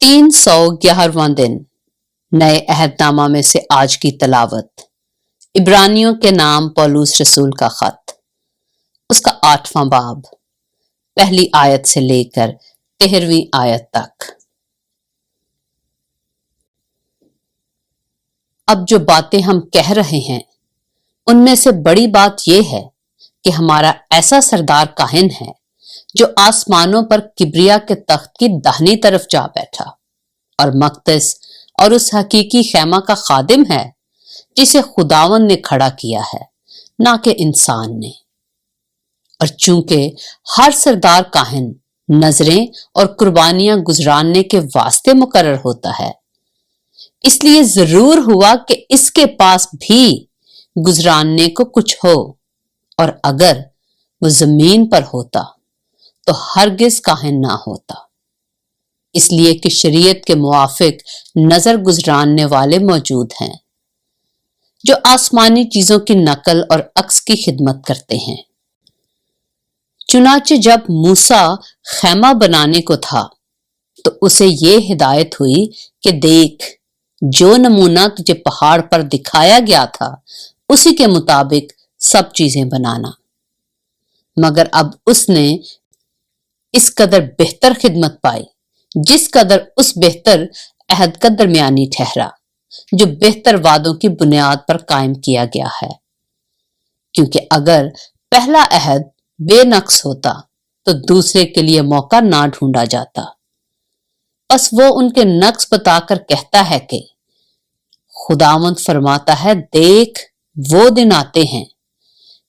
311वां दिन नए अहदनामा में से आज की तलावत। इब्रानियों के नाम पौलुस रसूल का खत, उसका 8वां बाब, पहली आयत से लेकर 13वीं आयत तक। अब जो बातें हम कह रहे हैं उनमें से बड़ी बात यह है कि हमारा ऐसा सरदार काहिन है जो आसमानों पर किब्रिया के तख्त की दाहिनी तरफ जा बैठा और मक़दस और उस हकीकी खैमा का खादिम है जिसे खुदावन ने खड़ा किया है, ना कि इंसान ने। और चूंकि हर सरदार काहिन नजरें और कुर्बानियां गुजरानने के वास्ते मुकर्रर होता है, इसलिए जरूर हुआ कि इसके पास भी गुजरानने को कुछ हो, और अगर वो जमीन पर होता तो हरगिज काहिन ना होता, इसलिए कि शरीयत के मुआफिक नजर गुजरानने वाले मौजूद हैं जो आसमानी चीजों की नकल और अक्स की खिदमत करते हैं। चुनाचे जब मूसा खैमा बनाने को था तो उसे ये हिदायत हुई कि देख, जो नमूना तुझे पहाड़ पर दिखाया गया था उसी के मुताबिक सब चीजें बनाना। मगर अब उसने इस कदर बेहतर खिदमत पाई जिस कदर उस बेहतर अहद का दरमियानी ठहरा जो बेहतर वादों की बुनियाद पर कायम किया गया है। क्योंकि अगर पहला अहद बेनक्स होता तो दूसरे के लिए मौका ना ढूंढा जाता। बस वो उनके नक्स बताकर कहता है कि खुदावंद फरमाता है, देख, वो दिन आते हैं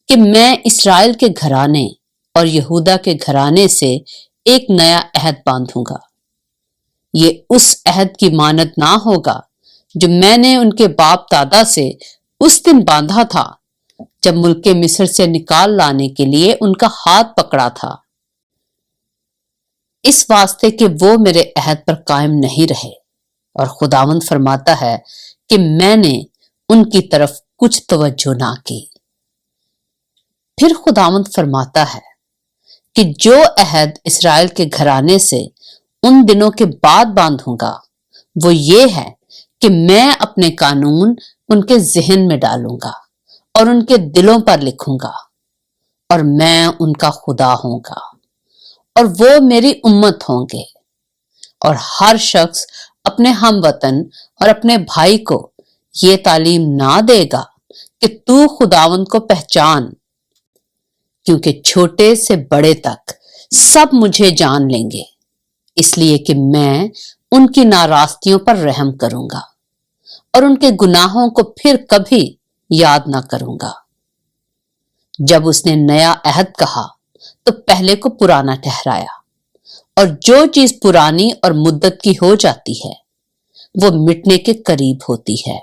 कि मैं इस्राएल के घराने और यहूदा के घराने से एक नया अहद बांधूंगा। ये उस अहद की मानद ना होगा जो मैंने उनके बाप दादा से उस दिन बांधा था जब मुल्के मिस्र से निकाल लाने के लिए उनका हाथ पकड़ा था, इस वास्ते कि वो मेरे अहद पर कायम नहीं रहे। और खुदावंद फरमाता है कि मैंने उनकी तरफ कुछ तवज्जो ना की। फिर खुदावंद फरमाता है कि जो अहद इस्राएल के घराने से उन दिनों के बाद बांधूंगा वो ये है कि मैं अपने कानून उनके जहन में डालूंगा और उनके दिलों पर लिखूंगा, और मैं उनका खुदा होऊंगा और वो मेरी उम्मत होंगे। और हर शख्स अपने हमवतन और अपने भाई को ये तालीम ना देगा कि तू खुदावंद को पहचान, क्योंकि छोटे से बड़े तक सब मुझे जान लेंगे, इसलिए कि मैं उनकी नाराजगियों पर रहम करूंगा और उनके गुनाहों को फिर कभी याद ना करूंगा। जब उसने नया अहद कहा तो पहले को पुराना ठहराया, और जो चीज पुरानी और मुद्दत की हो जाती है वो मिटने के करीब होती है।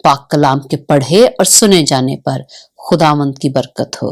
पाक कलाम के पढ़े और सुने जाने पर खुदावंद की बरकत हो।